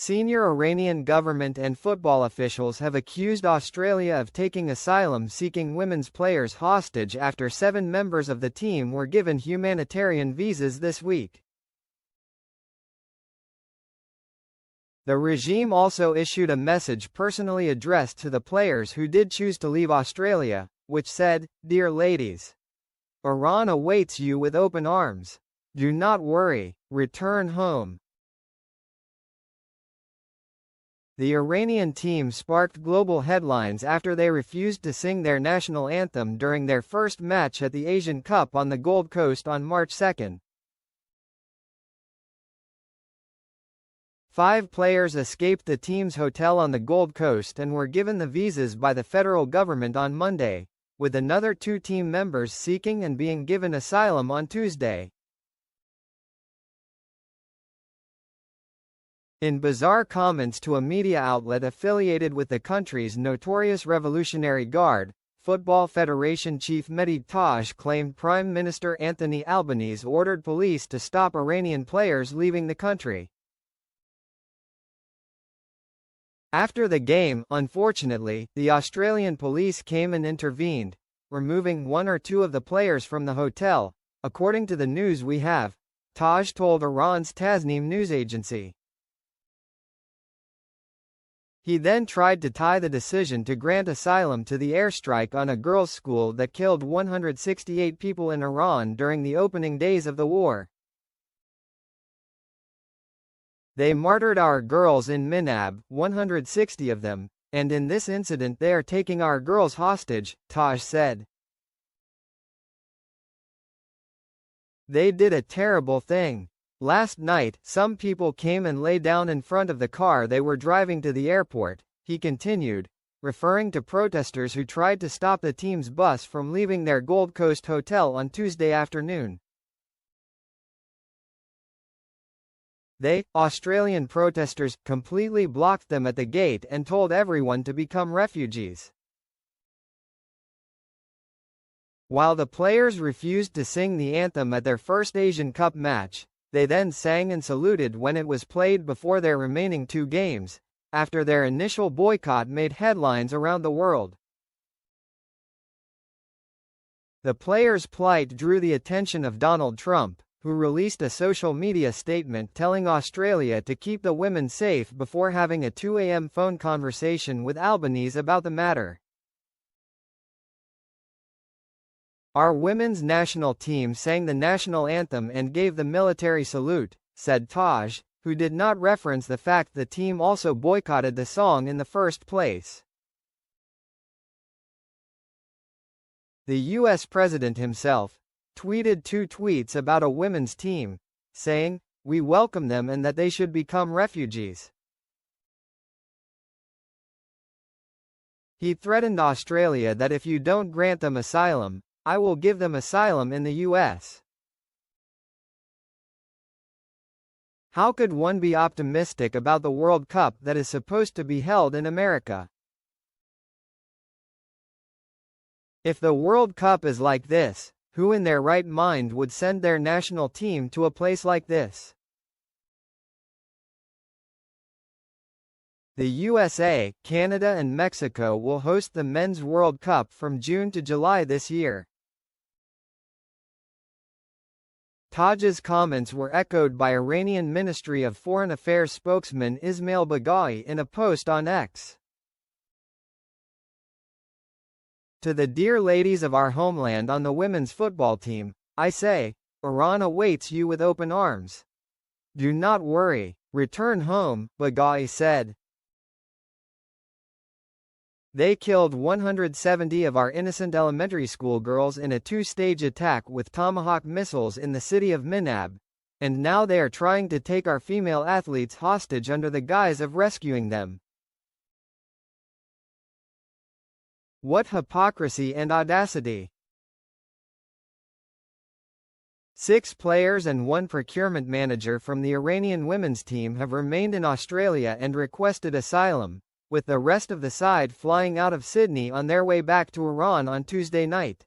Senior Iranian government and football officials have accused Australia of taking asylum-seeking women's players hostage after 7 members of the team were given humanitarian visas this week. The regime also issued a message personally addressed to the players who did choose to leave Australia, which said, "Dear ladies, Iran awaits you with open arms. Do not worry, return home." The Iranian team sparked global headlines after they refused to sing their national anthem during their first match at the Asian Cup on the Gold Coast on March 2. 5 players escaped the team's hotel on the Gold Coast and were given the visas by the federal government on Monday, with another 2 team members seeking and being given asylum on Tuesday. In bizarre comments to a media outlet affiliated with the country's notorious Revolutionary Guard, Football Federation chief Mehdi Taj claimed Prime Minister Anthony Albanese ordered police to stop Iranian players leaving the country. After the game, unfortunately, the Australian police came and intervened, removing 1 or 2 of the players from the hotel, according to the news we have, Taj told Iran's Tasnim news agency. He then tried to tie the decision to grant asylum to the airstrike on a girls' school that killed 168 people in Iran during the opening days of the war. "They martyred our girls in Minab, 160 of them, and in this incident they are taking our girls hostage," Taj said. "They did a terrible thing. Last night, some people came and lay down in front of the car they were driving to the airport," he continued, referring to protesters who tried to stop the team's bus from leaving their Gold Coast hotel on Tuesday afternoon. Australian protesters, completely blocked them at the gate and told everyone to become refugees. While the players refused to sing the anthem at their first Asian Cup match, they then sang and saluted when it was played before their remaining 2 games, after their initial boycott made headlines around the world. The players' plight drew the attention of Donald Trump, who released a social media statement telling Australia to keep the women safe before having a 2 a.m. phone conversation with Albanese about the matter. "Our women's national team sang the national anthem and gave the military salute," said Taj, who did not reference the fact the team also boycotted the song in the first place. The U.S. president himself tweeted 2 tweets about a women's team, saying, "We welcome them and that they should become refugees." He threatened Australia that if you don't grant them asylum, I will give them asylum in the U.S. How could one be optimistic about the World Cup that is supposed to be held in America? If the World Cup is like this, who in their right mind would send their national team to a place like this? The USA, Canada and Mexico will host the Men's World Cup from June to July this year. Taj's comments were echoed by Iranian Ministry of Foreign Affairs spokesman Ismail Baghai in a post on X. "To the dear ladies of our homeland on the women's football team, I say, Iran awaits you with open arms. Do not worry, return home," Baghai said. "They killed 170 of our innocent elementary school girls in a 2-stage attack with Tomahawk missiles in the city of Minab, and now they are trying to take our female athletes hostage under the guise of rescuing them. What hypocrisy and audacity!" 6 players and 1 procurement manager from the Iranian women's team have remained in Australia and requested asylum, with the rest of the side flying out of Sydney on their way back to Iran on Tuesday night.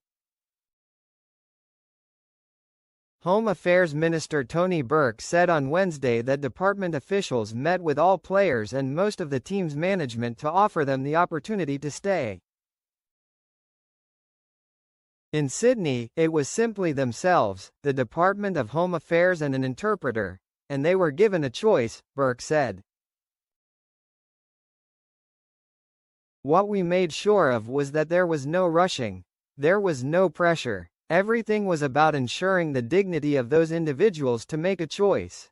Home Affairs Minister Tony Burke said on Wednesday that department officials met with all players and most of the team's management to offer them the opportunity to stay. In Sydney, it was simply themselves, the Department of Home Affairs and an interpreter, and they were given a choice, Burke said. What we made sure of was that there was no rushing. There was no pressure. Everything was about ensuring the dignity of those individuals to make a choice.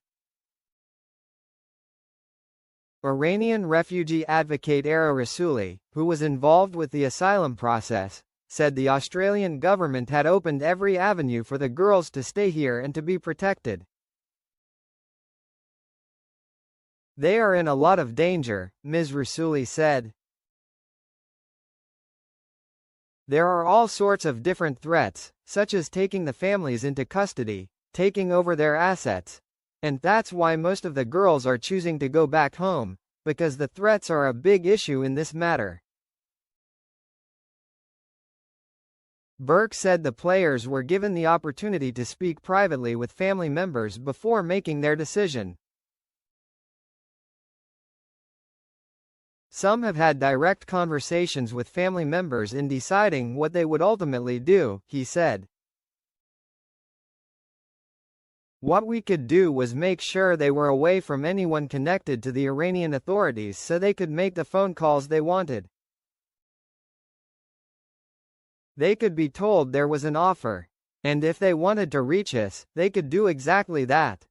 Iranian refugee advocate Ara Rasooli, who was involved with the asylum process, said the Australian government had opened every avenue for the girls to stay here and to be protected. They are in a lot of danger, Ms. Rasooli said. There are all sorts of different threats, such as taking the families into custody, taking over their assets. And that's why most of the girls are choosing to go back home, because the threats are a big issue in this matter. Burke said the players were given the opportunity to speak privately with family members before making their decision. Some have had direct conversations with family members in deciding what they would ultimately do, he said. What we could do was make sure they were away from anyone connected to the Iranian authorities so they could make the phone calls they wanted. They could be told there was an offer. And if they wanted to reach us, they could do exactly that.